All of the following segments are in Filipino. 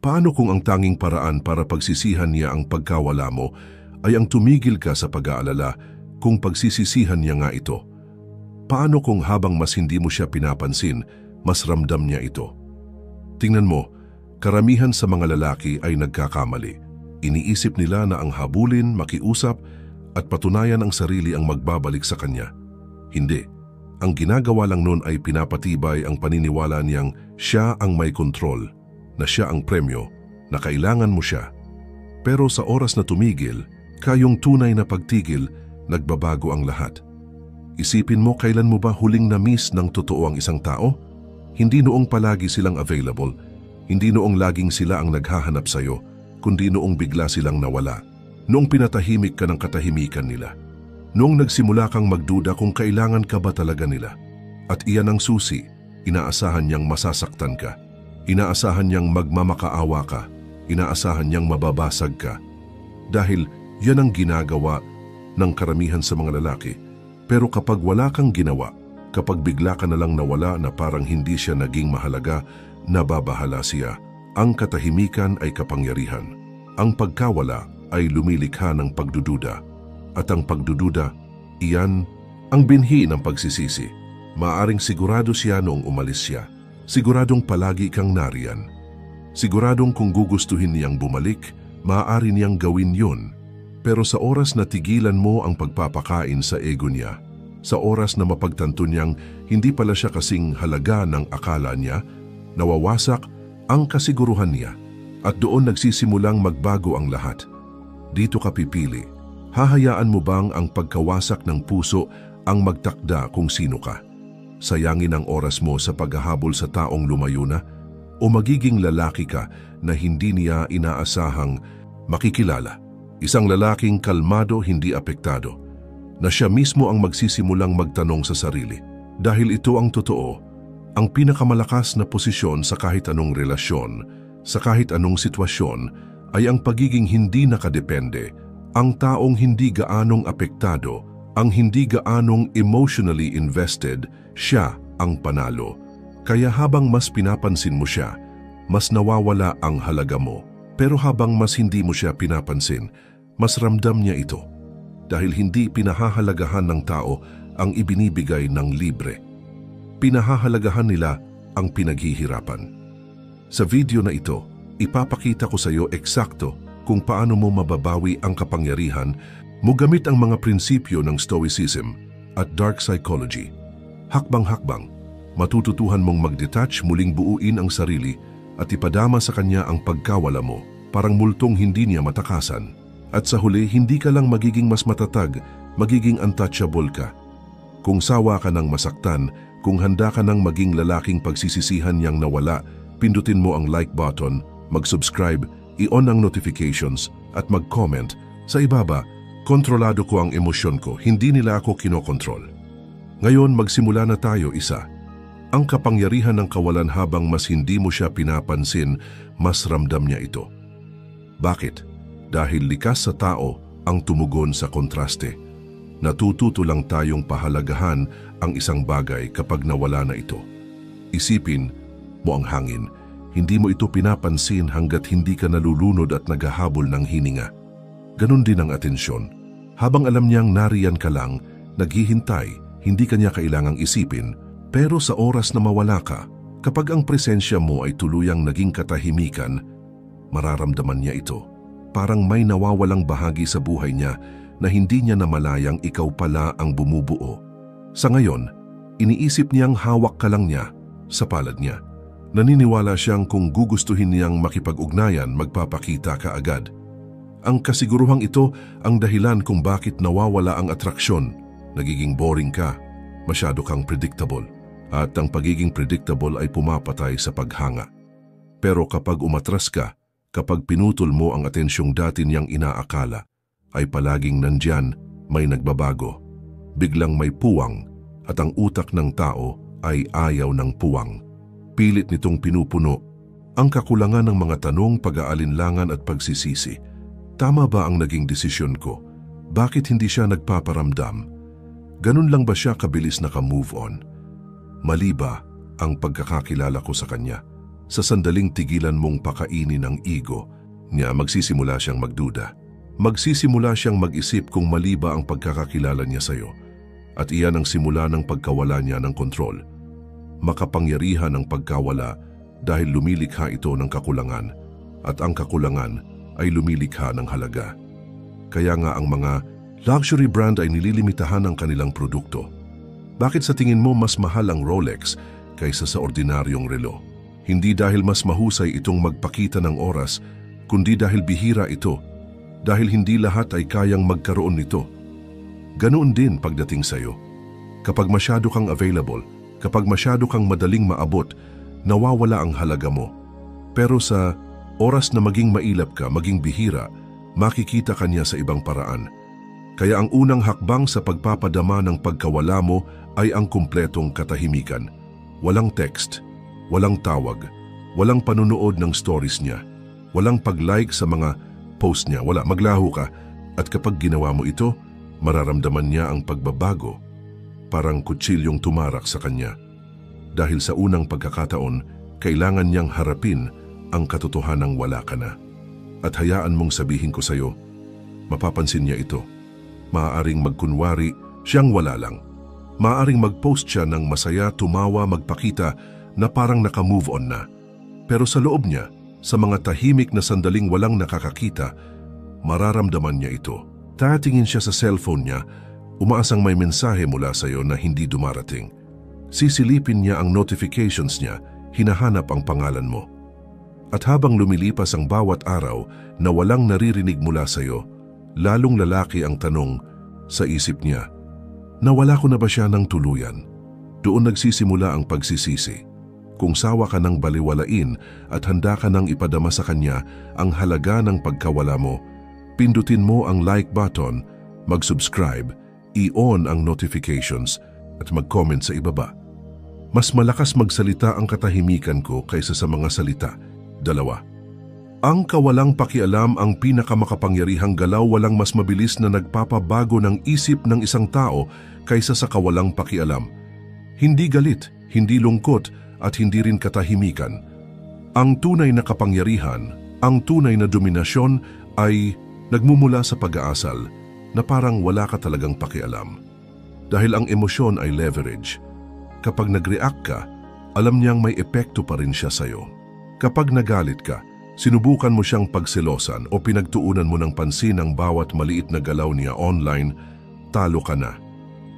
Paano kung ang tanging paraan para pagsisihan niya ang pagkawala mo ay ang tumigil ka sa pag-aalala kung pagsisisihan niya nga ito? Paano kung habang mas hindi mo siya pinapansin, mas ramdam niya ito? Tingnan mo, karamihan sa mga lalaki ay nagkakamali. Iniisip nila na ang habulin, makiusap, at patunayan ang sarili ang magbabalik sa kanya. Hindi. Ang ginagawa lang nun ay pinapatibay ang paniniwala niyang siya ang may kontrol, na siya ang premyo, na kailangan mo siya. Pero sa oras na tumigil, kayong tunay na pagtigil, nagbabago ang lahat. Isipin mo, kailan mo ba huling na-miss ng totoo ang isang tao? Hindi noong palagi silang available, hindi noong laging sila ang naghahanap sa'yo, kundi noong bigla silang nawala. Noong pinatahimik ka ng katahimikan nila. Noong nagsimula kang magduda kung kailangan ka ba talaga nila. At iyan ang susi, inaasahan niyang masasaktan ka. Inaasahan niyang magmamakaawa ka. Inaasahan niyang mababasag ka. Dahil yan ang ginagawa ng karamihan sa mga lalaki. Pero kapag wala kang ginawa, kapag bigla ka na lang nawala na parang hindi siya naging mahalaga, nababahala siya. Ang katahimikan ay kapangyarihan. Ang pagkawala ay lumilikha ng pagdududa. At ang pagdududa, iyan ang binhi ng pagsisisi. Maaring sigurado siya noong umalis siya. Siguradong palagi kang nariyan. Siguradong kung gugustuhin niyang bumalik, maaari niyang gawin yun. Pero sa oras na tigilan mo ang pagpapakain sa ego niya, sa oras na mapagtanto niyang hindi pala siya kasing halaga ng akala niya, nawawasak ang kasiguruhan niya at doon nagsisimulang magbago ang lahat. Dito ka pipili. Hahayaan mo bang ang pagkawasak ng puso ang magtakda kung sino ka? Sayangin ang oras mo sa paghahabol sa taong lumayo na? O magiging lalaki ka na hindi niya inaasahang makikilala? Isang lalaking kalmado, hindi apektado. Na siya mismo ang magsisimulang magtanong sa sarili. Dahil ito ang totoo, ang pinakamalakas na posisyon sa kahit anong relasyon, sa kahit anong sitwasyon, ay ang pagiging hindi nakadepende, ang taong hindi gaanong apektado, ang hindi gaanong emotionally invested, siya ang panalo. Kaya habang mas pinapansin mo siya, mas nawawala ang halaga mo. Pero habang mas hindi mo siya pinapansin, mas ramdam niya ito. Dahil hindi pinahahalagahan ng tao ang ibinibigay ng libre. Pinahahalagahan nila ang pinaghihirapan. Sa video na ito, ipapakita ko sa iyo eksakto kung paano mo mababawi ang kapangyarihan mo gamit ang mga prinsipyo ng Stoicism at Dark Psychology. Hakbang-hakbang, matututuhan mong mag-detach, muling buuin ang sarili at ipadama sa kanya ang pagkawala mo, parang multong hindi niya matakasan. At sa huli, hindi ka lang magiging mas matatag, magiging untouchable ka. Kung sawa ka ng masaktan, kung handa ka ng maging lalaking pagsisisihan niyang nawala, pindutin mo ang like button, mag-subscribe, i-on ang notifications at mag-comment. Sa ibaba, kontrolado ko ang emosyon ko, hindi nila ako kinokontrol. Ngayon, magsimula na tayo isa. Ang kapangyarihan ng kawalan habang mas hindi mo siya pinapansin, mas ramdam niya ito. Bakit? Dahil likas sa tao ang tumugon sa kontraste. Natututo lang tayong pahalagahan ang isang bagay kapag nawala na ito. Isipin mo ang hangin. Hindi mo ito pinapansin hanggat hindi ka nalulunod at naghahabol ng hininga. Ganon din ang atensyon. Habang alam niyang nariyan ka lang, naghihintay, hindi ka niya kailangang isipin. Pero sa oras na mawala ka, kapag ang presensya mo ay tuluyang naging katahimikan, mararamdaman niya ito. Parang may nawawalang bahagi sa buhay niya na hindi niya namalayang ikaw pala ang bumubuo. Sa ngayon, iniisip niyang hawak ka lang niya sa palad niya. Naniniwala siyang kung gugustuhin niyang makipag-ugnayan, magpapakita ka agad. Ang kasiguruhang ito ang dahilan kung bakit nawawala ang atraksyon. Nagiging boring ka, masyado kang predictable. At ang pagiging predictable ay pumapatay sa paghanga. Pero kapag umatras ka, kapag pinutol mo ang atensyong dati niyang inaakala, ay palaging nandyan, may nagbabago. Biglang may puwang at ang utak ng tao ay ayaw ng puwang. Pilit nitong pinupuno ang kakulangan ng mga tanong, pag-aalinlangan at pagsisisi. Tama ba ang naging desisyon ko? Bakit hindi siya nagpaparamdam? Ganun lang ba siya kabilis naka-move on? Mali ba ang pagkakakilala ko sa kanya? sa sandaling tigilan mong pakainin ang ego niya, magsisimula siyang magduda. Magsisimula siyang mag-isip kung mali ba ang pagkakakilala niya sa'yo. At iyan ang simula ng pagkawala niya ng kontrol. Makapangyarihan ang pagkawala dahil lumilikha ito ng kakulangan at ang kakulangan ay lumilikha ng halaga. Kaya nga ang mga luxury brand ay nililimitahan ang kanilang produkto. Bakit sa tingin mo mas mahal ang Rolex kaysa sa ordinaryong relo? Hindi dahil mas mahusay itong magpakita ng oras, kundi dahil bihira ito, dahil hindi lahat ay kayang magkaroon nito. Ganoon din pagdating sa'yo. Kapag masyado kang available, kapag masyado kang madaling maabot, nawawala ang halaga mo. Pero sa oras na maging mailap ka, maging bihira, makikita ka niya sa ibang paraan. Kaya ang unang hakbang sa pagpapadama ng pagkawala mo ay ang kumpletong katahimikan. Walang text, walang tawag, walang panunood ng stories niya, walang pag-like sa mga post niya, wala, maglaho ka. At kapag ginawa mo ito, mararamdaman niya ang pagbabago, parang kutsilyong tumarak sa kanya. Dahil sa unang pagkakataon, kailangan niyang harapin ang katotohanang wala ka na. At hayaan mong sabihin ko sa'yo, mapapansin niya ito. Maaaring magkunwari siyang wala lang. Maaaring mag-post siya ng masaya, tumawa, magpakita na parang naka-move on na. Pero sa loob niya, sa mga tahimik na sandaling walang nakakakita, mararamdaman niya ito. Tatingin siya sa cellphone niya, umaasang may mensahe mula sa iyo na hindi dumarating. Sisilipin niya ang notifications niya, hinahanap ang pangalan mo. At habang lumilipas ang bawat araw na walang naririnig mula sa iyo, lalong lalaki ang tanong sa isip niya, nawala ko na ba siya ng tuluyan? Doon nagsisimula ang pagsisisi. Kung sawa ka ng baliwalain at handa ka ng ipadama sa kanya ang halaga ng pagkawala mo, pindutin mo ang like button, mag-subscribe, i-on ang notifications at mag-comment sa ibaba. Mas malakas magsalita ang katahimikan ko kaysa sa mga salita. 2. Ang kawalang pakialam ang pinakamakapangyarihang galaw. Walang mas mabilis na nagpapabago ng isip ng isang tao kaysa sa kawalang pakialam. Hindi galit, hindi lungkot, at hindi rin katahimikan. Ang tunay na kapangyarihan, ang tunay na dominasyon ay nagmumula sa pag-aasal na parang wala ka talagang pakialam. Dahil ang emosyon ay leverage. Kapag nag-react ka, alam niyang may epekto pa rin siya sa'yo. Kapag nagalit ka, sinubukan mo siyang pagselosan o pinagtuunan mo ng pansin ang bawat maliit na galaw niya online, talo ka na.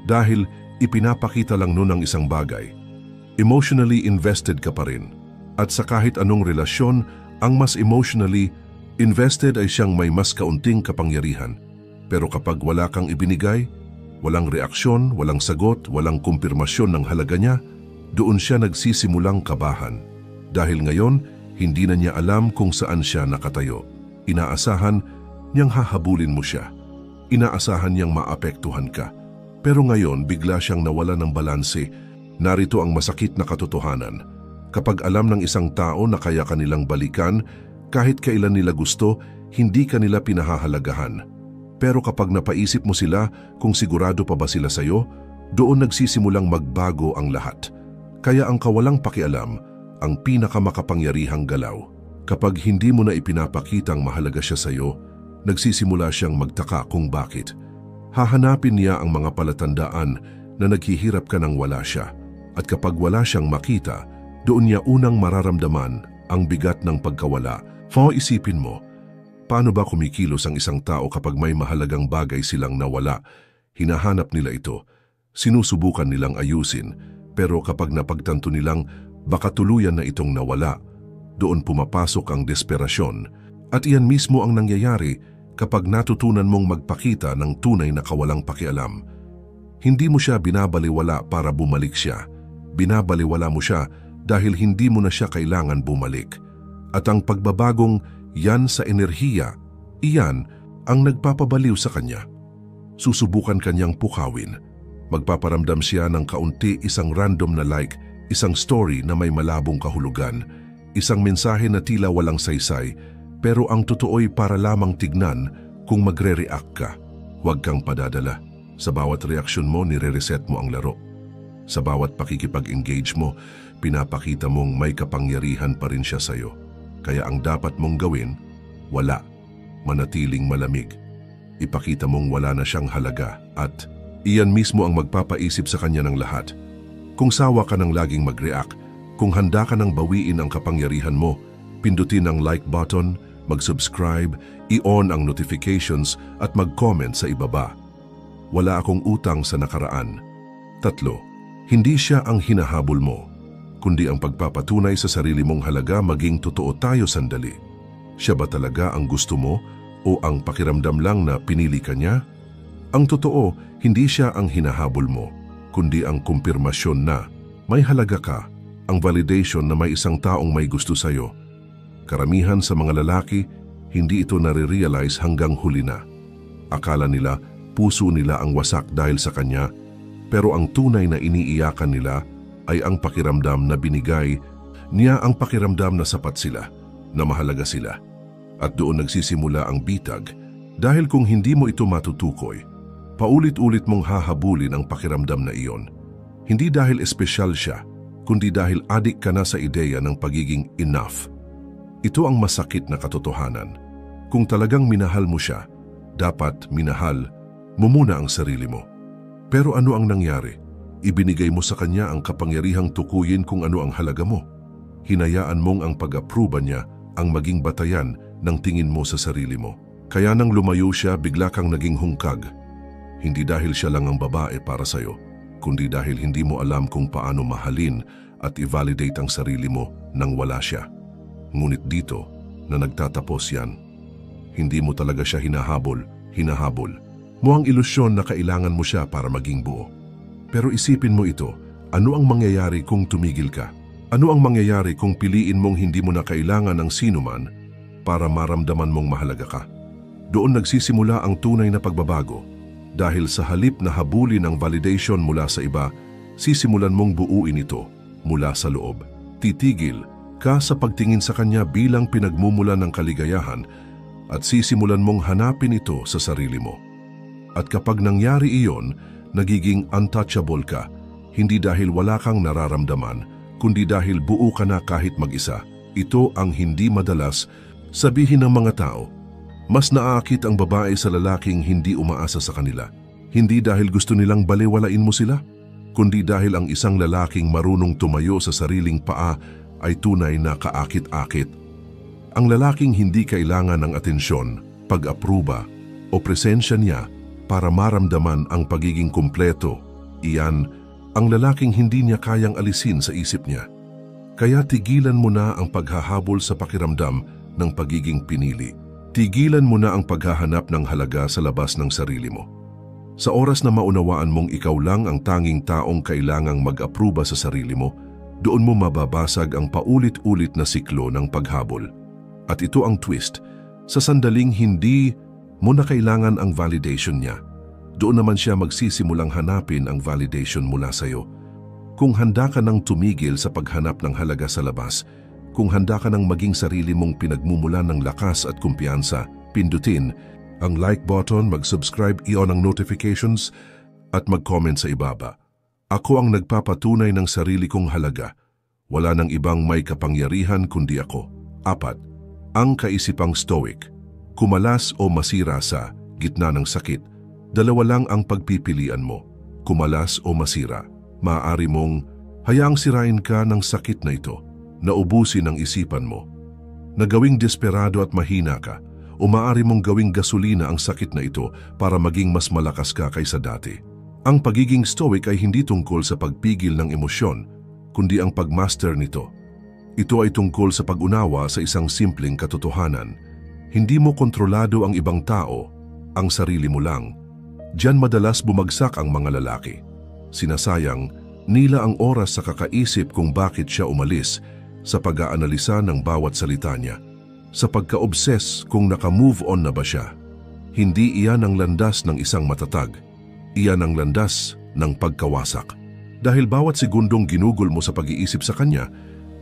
Dahil ipinapakita lang nun ang isang bagay. Emotionally invested ka pa rin. At sa kahit anong relasyon, ang mas emotionally invested ay siyang may mas kaunting kapangyarihan. Pero kapag wala kang ibinigay, walang reaksyon, walang sagot, walang kumpirmasyon ng halaga niya, doon siya nagsisimulang kabahan. Dahil ngayon, hindi na niya alam kung saan siya nakatayo. Inaasahan niyang hahabulin mo siya. Inaasahan niyang maapektuhan ka. Pero ngayon, bigla siyang nawala ng balanse. Narito ang masakit na katotohanan. Kapag alam ng isang tao na kaya kanilang balikan, kahit kailan nila gusto, hindi kanila pinahahalagahan. Pero kapag napaisip mo sila kung sigurado pa ba sila sa'yo, doon nagsisimulang magbago ang lahat. Kaya ang kawalang pakialam, ang pinakamakapangyarihang galaw. Kapag hindi mo na ipinapakitang mahalaga siya sa'yo, nagsisimula siyang magtaka kung bakit. Hahanapin niya ang mga palatandaan na naghihirap ka nang wala siya. At kapag wala siyang makita, doon niya unang mararamdaman ang bigat ng pagkawala. Isipin mo, paano ba kumikilos ang isang tao kapag may mahalagang bagay silang nawala? Hinahanap nila ito, sinusubukan nilang ayusin, pero kapag napagtanto nilang baka tuluyan na itong nawala, doon pumapasok ang desperasyon. At iyan mismo ang nangyayari kapag natutunan mong magpakita ng tunay na kawalang pakialam. Hindi mo siya binabaliwala para bumalik siya. Binabaliwala mo siya dahil hindi mo na siya kailangan bumalik. At ang pagbabagong yan sa enerhiya, iyan ang nagpapabaliw sa kanya. Susubukan kanyang pukawin. Magpaparamdam siya ng kaunti, isang random na like, isang story na may malabong kahulugan, isang mensahe na tila walang saysay, pero ang totoo'y para lamang tignan kung magre-react ka. Huwag kang padadala. Sa bawat reaksyon mo, nire-reset mo ang laro. Sa bawat pakikipag-engage mo, pinapakita mong may kapangyarihan pa rin siya sa'yo. Kaya ang dapat mong gawin, wala. Manatiling malamig. Ipakita mong wala na siyang halaga at iyan mismo ang magpapaisip sa kanya ng lahat. Kung sawa ka ng laging mag-react, kung handa ka ng bawiin ang kapangyarihan mo, pindutin ang like button, mag-subscribe, i-on ang notifications at mag-comment sa ibaba. Wala akong utang sa nakaraan. 3. Hindi siya ang hinahabol mo, kundi ang pagpapatunay sa sarili mong halaga. Maging totoo tayo sandali. Siya ba talaga ang gusto mo o ang pakiramdam lang na pinili ka niya? Ang totoo, hindi siya ang hinahabol mo, kundi ang kumpirmasyon na may halaga ka, ang validation na may isang taong may gusto sa'yo. Karamihan sa mga lalaki, hindi ito nare-realize hanggang huli na. Akala nila, puso nila ang wasak dahil sa kanya, pero ang tunay na iniiyakan nila ay ang pakiramdam na binigay niya, ang pakiramdam na sapat sila, na mahalaga sila. At doon nagsisimula ang bitag, dahil kung hindi mo ito matutukoy, paulit-ulit mong hahabulin ang pakiramdam na iyon. Hindi dahil espesyal siya, kundi dahil adik ka na sa ideya ng pagiging enough. Ito ang masakit na katotohanan. Kung talagang minahal mo siya, dapat minahal mo muna ang sarili mo. Pero ano ang nangyari? Ibinigay mo sa kanya ang kapangyarihang tukuyin kung ano ang halaga mo. Hinayaan mong ang pag-aproba niya ang maging batayan ng tingin mo sa sarili mo. Kaya nang lumayo siya, bigla kang naging hungkag. Hindi dahil siya lang ang babae para sa'yo, kundi dahil hindi mo alam kung paano mahalin at i-validate ang sarili mo nang wala siya. Ngunit dito na nagtatapos yan. Hindi mo talaga siya hinahabol. Mo ang ilusyon na kailangan mo siya para maging buo. Pero isipin mo ito, ano ang mangyayari kung tumigil ka? Ano ang mangyayari kung piliin mong hindi mo na kailangan ng sinuman para maramdaman mong mahalaga ka? Doon nagsisimula ang tunay na pagbabago. Dahil sa halip na habulin ang validation mula sa iba, sisimulan mong buuin ito mula sa loob. Titigil ka sa pagtingin sa kanya bilang pinagmumulan ng kaligayahan at sisimulan mong hanapin ito sa sarili mo. At kapag nangyari iyon, nagiging untouchable ka, hindi dahil wala kang nararamdaman, kundi dahil buo ka na kahit mag-isa. Ito ang hindi madalas sabihin ng mga tao. Mas naaakit ang babae sa lalaking hindi umaasa sa kanila. Hindi dahil gusto nilang balewalain mo sila, kundi dahil ang isang lalaking marunong tumayo sa sariling paa ay tunay na kaakit-akit. Ang lalaking hindi kailangan ng atensyon, pag-apruba o presensya niya para maramdaman ang pagiging kumpleto. Iyan ang lalaking hindi niya kayang alisin sa isip niya. Kaya tigilan mo na ang paghahabol sa pakiramdam ng pagiging pinili. Tigilan mo na ang paghahanap ng halaga sa labas ng sarili mo. Sa oras na maunawaan mong ikaw lang ang tanging taong kailangang mag-apruba sa sarili mo, doon mo mababasag ang paulit-ulit na siklo ng paghabol. At ito ang twist, sa sandaling hindi mo na kailangan ang validation niya, doon naman siya magsisimulang hanapin ang validation mula sa'yo. Kung handa ka nang tumigil sa paghanap ng halaga sa labas, kung handa ka nang maging sarili mong pinagmumulan ng lakas at kumpiyansa, pindutin ang like button, mag-subscribe, i-on ang notifications at mag-comment sa ibaba. Ako ang nagpapatunay ng sarili kong halaga. Wala nang ibang may kapangyarihan kundi ako. 4. Ang kaisipang stoic. Kumalas o masira sa gitna ng sakit. Dalawa lang ang pagpipilian mo. Kumalas o masira. Maaari mong hayaang sirain ka ng sakit na ito, na ubusin ang isipan mo, na gawing desperado at mahina ka, o maaari mong gawing gasolina ang sakit na ito para maging mas malakas ka kaysa dati. Ang pagiging stoic ay hindi tungkol sa pagpigil ng emosyon, kundi ang pagmaster nito. Ito ay tungkol sa pag-unawa sa isang simpleng katotohanan. Hindi mo kontrolado ang ibang tao, ang sarili mo lang. Diyan madalas bumagsak ang mga lalaki. Sinasayang nila ang oras sa kakaisip kung bakit siya umalis, sa pag-aanalisa ng bawat salita niya, sa pagka-obses kung naka-move on na ba siya. Hindi iyan ang landas ng isang matatag. Iyan ang landas ng pagkawasak. Dahil bawat segundong ginugol mo sa pag-iisip sa kanya,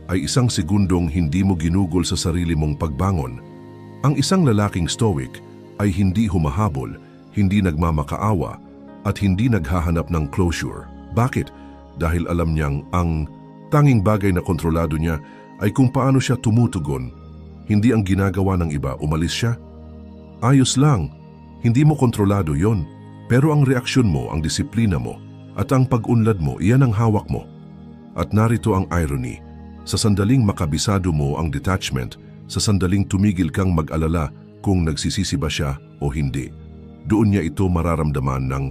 ay isang segundong hindi mo ginugol sa sarili mong pagbangon. Ang isang lalaking stoic ay hindi humahabol, hindi nagmamakaawa, at hindi naghahanap ng closure. Bakit? Dahil alam niyang ang Tanging bagay na kontrolado niya ay kung paano siya tumutugon. Hindi ang ginagawa ng iba, umalis siya. Ayos lang, hindi mo kontrolado yon. Pero ang reaksyon mo, ang disiplina mo, at ang pag-unlad mo, iyan ang hawak mo. At narito ang irony. Sa sandaling makabisado mo ang detachment, sa sandaling tumigil kang mag-alala kung nagsisisi ba siya o hindi, doon niya ito mararamdaman ng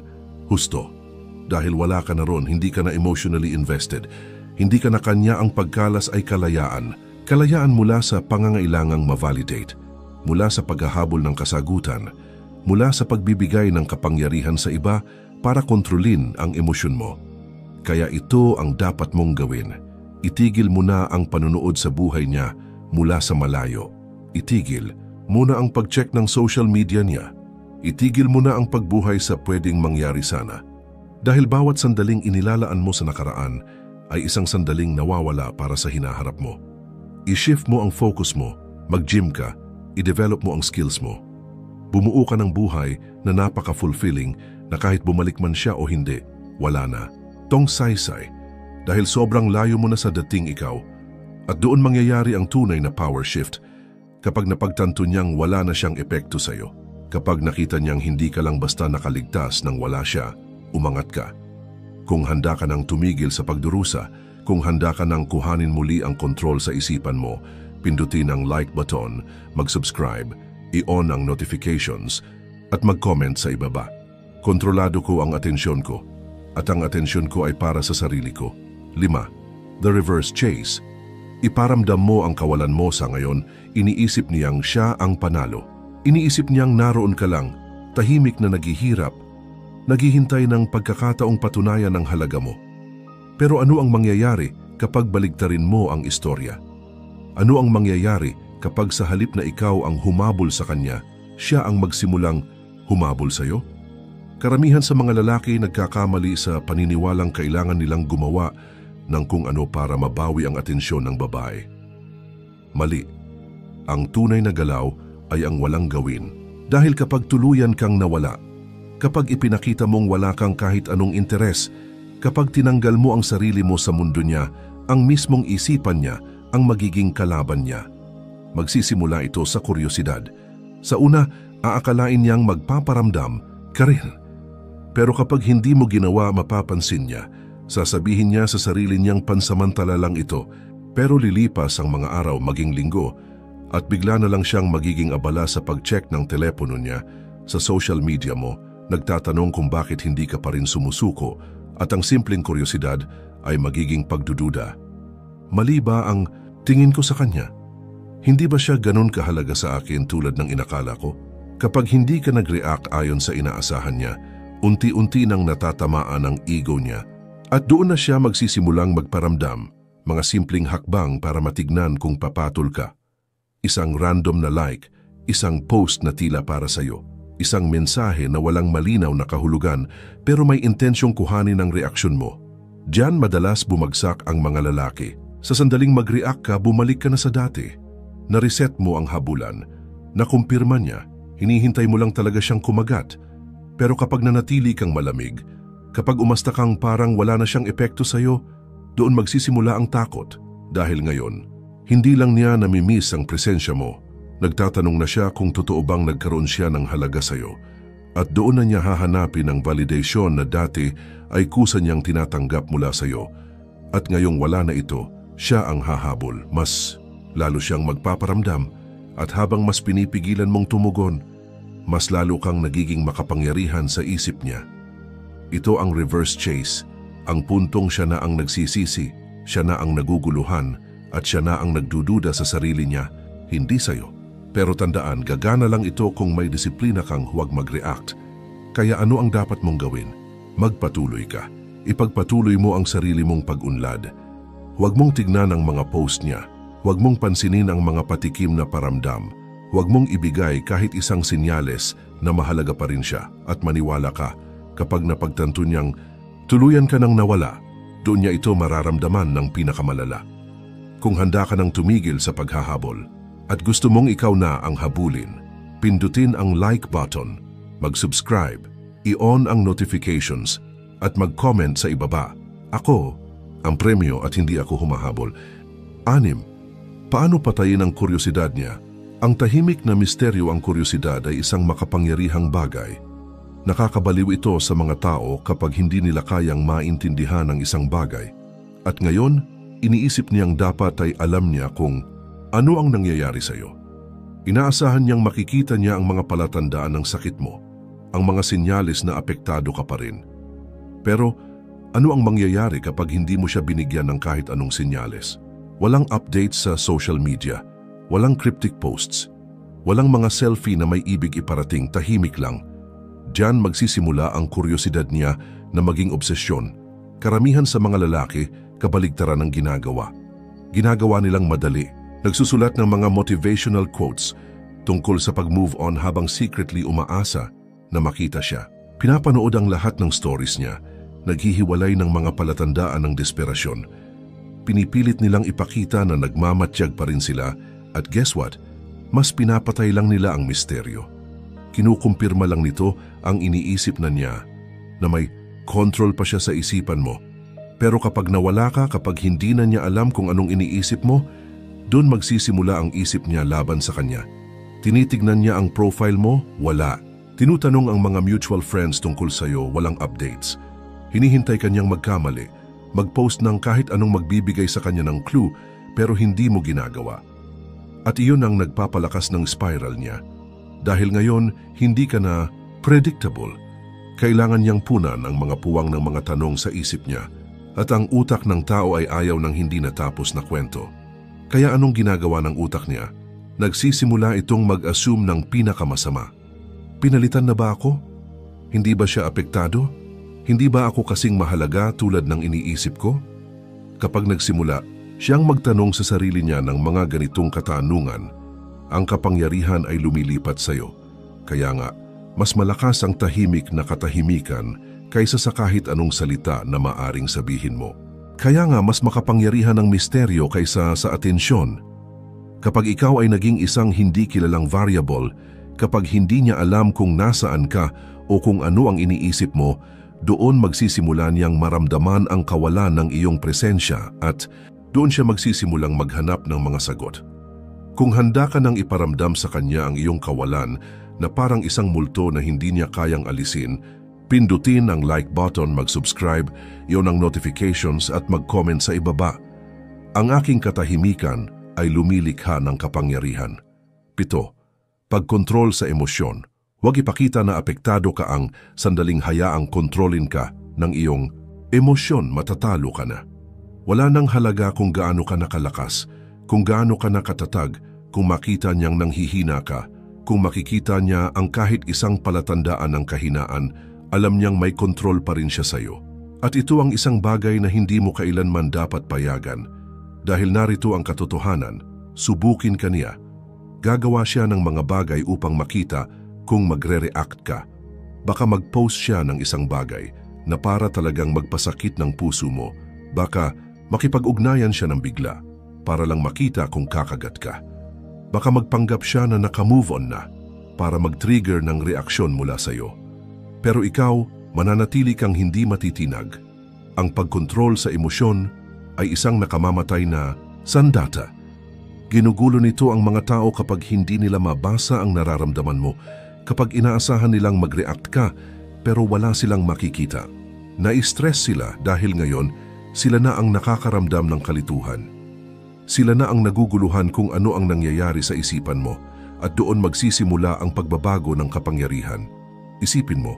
husto. Dahil wala ka na ron, hindi ka na emotionally invested. Hindi ka na kanya, ang pagkalas ay kalayaan. Kalayaan mula sa pangangailangang ma-validate, mula sa paghahabol ng kasagutan, mula sa pagbibigay ng kapangyarihan sa iba para kontrolin ang emosyon mo. Kaya ito ang dapat mong gawin. Itigil mo na ang panunood sa buhay niya mula sa malayo. Itigil muna ang pag-check ng social media niya. Itigil mo na ang pagbuhay sa pwedeng mangyari sana. Dahil bawat sandaling inilalaan mo sa nakaraan ay isang sandaling nawawala para sa hinaharap mo. I-shift mo ang focus mo, mag-gym ka, i-develop mo ang skills mo. Bumuo ka ng buhay na napaka-fulfilling na kahit bumalik man siya o hindi, wala na. Tong saysay, dahil sobrang layo mo na sa dating ikaw. At doon mangyayari ang tunay na power shift kapag napagtanto niyang wala na siyang epekto sa'yo. Kapag nakita niyang hindi ka lang basta nakaligtas nang wala siya, umangat ka. Kung handa ka nang tumigil sa pagdurusa, kung handa ka nang kuhanin muli ang kontrol sa isipan mo, pindutin ang like button, mag-subscribe, i-on ang notifications, at mag-comment sa ibaba. Kontrolado ko ang atensyon ko, at ang atensyon ko ay para sa sarili ko. 5. The reverse chase. Iparamdam mo ang kawalan mo sa ngayon, iniisip niyang siya ang panalo. Iniisip niyang naroon ka lang, tahimik na naghihirap, naghihintay ng pagkakataong patunayan ang halaga mo. Pero ano ang mangyayari kapag baligtarin mo ang istorya? Ano ang mangyayari kapag sa halip na ikaw ang humabol sa kanya, siya ang magsimulang humabol sa'yo? Karamihan sa mga lalaki nagkakamali sa paniniwalang kailangan nilang gumawa ng kung ano para mabawi ang atensyon ng babae. Mali. Ang tunay na galaw ay ang walang gawin. Dahil kapag tuluyan kang nawala, kapag ipinakita mong wala kang kahit anong interes, kapag tinanggal mo ang sarili mo sa mundo niya, ang mismong isipan niya ang magiging kalaban niya. Magsisimula ito sa kuryosidad. Sa una, aakalain niyang magpaparamdam ka rin. Pero kapag hindi mo ginawa, mapapansin niya. Sasabihin niya sa sarili niyang pansamantala lang ito, pero lilipas ang mga araw maging linggo at bigla na lang siyang magiging abala sa pag-check ng telepono niya, sa social media mo, nagtatanong kung bakit hindi ka pa rin sumusuko at ang simpleng kuryosidad ay magiging pagdududa. Mali ba ang tingin ko sa kanya? Hindi ba siya ganun kahalaga sa akin tulad ng inakala ko? Kapag hindi ka nag-react ayon sa inaasahan niya, unti-unti nang natatamaan ang ego niya at doon na siya magsisimulang magparamdam, mga simpleng hakbang para matignan kung papatol ka. Isang random na like, isang post na tila para sa'yo, isang mensahe na walang malinaw na kahulugan pero may intensyong kuhanin ang reaksyon mo. Diyan madalas bumagsak ang mga lalaki. Sa sandaling mag-react ka, bumalik ka na sa dati. Na-reset mo ang habulan. Nakumpirma niya, hinihintay mo lang talaga siyang kumagat. Pero kapag nanatili kang malamig, kapag umasta kang parang wala na siyang epekto sa'yo, doon magsisimula ang takot. Dahil ngayon, hindi lang niya namimiss ang presensya mo. Nagtatanong na siya kung totoo bang nagkaroon siya ng halaga sa'yo. At doon na niya hahanapin ang validation na dati ay kusa niyang tinatanggap mula sa'yo. At ngayong wala na ito, siya ang hahabol. Mas lalo siyang magpaparamdam at habang mas pinipigilan mong tumugon, mas lalo kang nagiging makapangyarihan sa isip niya. Ito ang reverse chase, ang puntong siya na ang nagsisisi, siya na ang naguguluhan, at siya na ang nagdududa sa sarili niya, hindi sa'yo. Pero tandaan, gagana lang ito kung may disiplina kang huwag mag-react. Kaya ano ang dapat mong gawin? Magpatuloy ka. Ipagpatuloy mo ang sarili mong pag-unlad. Huwag mong tignan ang mga post niya. Huwag mong pansinin ang mga patikim na paramdam. Huwag mong ibigay kahit isang sinyales na mahalaga pa rin siya at maniwala ka kapag napagtanto niyang tuluyan ka nang nawala, doon niya ito mararamdaman ng pinakamalala. Kung handa ka nang tumigil sa paghahabol at gusto mong ikaw na ang habulin, pindutin ang like button, mag-subscribe, i-on ang notifications at mag-comment sa ibaba. Ako ang premyo at hindi ako humahabol. 6. Paano patayin ang kuryosidad niya? Ang tahimik na misteryo ang kuryosidad ay isang makapangyarihang bagay. Nakakabaliw ito sa mga tao kapag hindi nila kayang maintindihan ang isang bagay. At ngayon, iniisip niyang dapat ay alam niya kung ano ang nangyayari sa iyo. Inaasahan niyang makikita niya ang mga palatandaan ng sakit mo, ang mga senyales na apektado ka pa rin. Pero ano ang mangyayari kapag hindi mo siya binigyan ng kahit anong senyales? Walang updates sa social media, walang cryptic posts, walang mga selfie na may ibig iparating, tahimik lang. Diyan magsisimula ang kuryosidad niya na maging obsesyon. Karamihan sa mga lalaki, kabaligtaran ng ginagawa. Ginagawa nilang madali. Nagsusulat ng mga motivational quotes tungkol sa pag-move on habang secretly umaasa na makita siya. Pinapanood ang lahat ng stories niya, naghihiwalay ng mga palatandaan ng desperasyon. Pinipilit nilang ipakita na nagmamatyag pa rin sila at guess what? Mas pinapatay lang nila ang misteryo. Kinukumpirma lang nito ang iniisip na niya na may control pa siya sa isipan mo. Pero kapag nawala ka, kapag hindi na niya alam kung anong iniisip mo, doon magsisimula ang isip niya laban sa kanya. Tinitignan niya ang profile mo, wala. Tinutanong ang mga mutual friends tungkol sa'yo, walang updates. Hinihintay kanyang magkamali, mag-post ng kahit anong magbibigay sa kanya ng clue, pero hindi mo ginagawa. At iyon ang nagpapalakas ng spiral niya. Dahil ngayon, hindi ka na predictable. Kailangan niyang punan ang mga puwang ng mga tanong sa isip niya. At ang utak ng tao ay ayaw ng hindi natapos na kwento. Kaya anong ginagawa ng utak niya? Nagsisimula itong mag-assume ng pinakamasama. Pinalitan na ba ako? Hindi ba siya apektado? Hindi ba ako kasing mahalaga tulad ng iniisip ko? Kapag nagsimula, siyang magtanong sa sarili niya ng mga ganitong katanungan, ang kapangyarihan ay lumilipat sa iyo. Kaya nga, mas malakas ang tahimik na katahimikan kaysa sa kahit anong salita na maaring sabihin mo. Kaya nga mas makapangyarihan ang misteryo kaysa sa atensyon. Kapag ikaw ay naging isang hindi kilalang variable, kapag hindi niya alam kung nasaan ka o kung ano ang iniisip mo, doon magsisimula niyang maramdaman ang kawalan ng iyong presensya at doon siya magsisimulang maghanap ng mga sagot. Kung handa ka nang iparamdam sa kanya ang iyong kawalan na parang isang multo na hindi niya kayang alisin, pindutin ang like button, mag-subscribe, iyon ang notifications at mag-comment sa ibaba. Ang aking katahimikan ay lumilikha ng kapangyarihan. 7. Pagkontrol sa emosyon. Huwag ipakita na apektado ka ang sandaling hayaang kontrolin ka ng iyong emosyon, matatalo ka na. Wala nang halaga kung gaano ka nakalakas, kung gaano ka nakatatag, kung makita niyang nanghihina ka, kung makikita niya ang kahit isang palatandaan ng kahinaan, alam niyang may kontrol pa rin siya sa iyo. At ito ang isang bagay na hindi mo kailanman dapat payagan. Dahil narito ang katotohanan, subukin ka niya. Gagawa siya ng mga bagay upang makita kung magre-react ka. Baka mag-post siya ng isang bagay na para talagang magpasakit ng puso mo. Baka makipag-ugnayan siya ng bigla para lang makita kung kakagat ka. Baka magpanggap siya na naka-move on na para mag-trigger ng reaksyon mula sa iyo. Pero ikaw, mananatili kang hindi matitinag. Ang pagkontrol sa emosyon ay isang nakamamatay na sandata. Ginugulo nito ang mga tao kapag hindi nila mabasa ang nararamdaman mo, kapag inaasahan nilang mag-react ka pero wala silang makikita. Na-stress sila dahil ngayon sila na ang nakakaramdam ng kalituhan. Sila na ang naguguluhan kung ano ang nangyayari sa isipan mo at doon magsisimula ang pagbabago ng kapangyarihan. Isipin mo,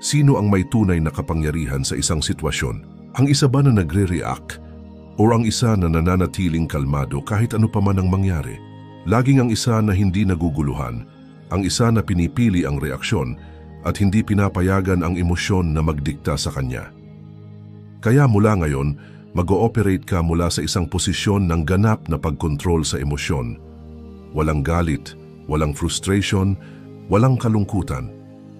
sino ang may tunay na kapangyarihan sa isang sitwasyon? Ang isa ba na nagre-react? O ang isa na nananatiling kalmado kahit ano pa man ang mangyari? Laging ang isa na hindi naguguluhan, ang isa na pinipili ang reaksyon at hindi pinapayagan ang emosyon na magdikta sa kanya. Kaya mula ngayon, mag-ooperate ka mula sa isang posisyon ng ganap na pagkontrol sa emosyon. Walang galit, walang frustration, walang kalungkutan.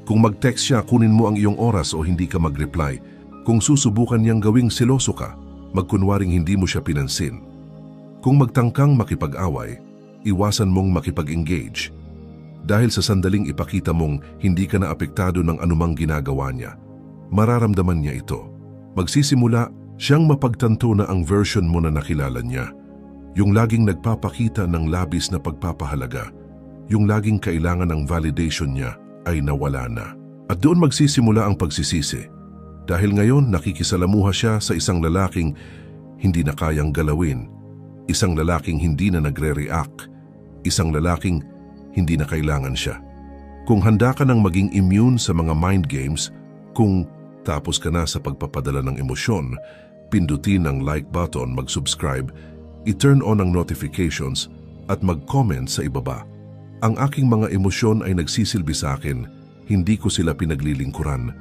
Kung mag-text siya, kunin mo ang iyong oras o hindi ka mag-reply. Kung susubukan niyang gawing seloso ka, magkunwaring hindi mo siya pinansin. Kung magtangkang makipag-away, iwasan mong makipag-engage. Dahil sa sandaling ipakita mong hindi ka na apektado ng anumang ginagawa niya, mararamdaman niya ito. Magsisimula Siyang mapagtanto na ang version mo na nakilala niya, yung laging nagpapakita ng labis na pagpapahalaga, yung laging kailangan ng validation niya ay nawala na. At doon magsisimula ang pagsisisi. Dahil ngayon nakikisalamuha siya sa isang lalaking hindi na kayang galawin, isang lalaking hindi na nagre-react, isang lalaking hindi na kailangan siya. Kung handa ka nang maging immune sa mga mind games, kung tapos ka na sa pagpapadala ng emosyon, pindutin ang like button, mag-subscribe, i-turn on ang notifications at mag-comment sa ibaba. Ang aking mga emosyon ay nagsisilbi sa akin, hindi ko sila pinaglilingkuran.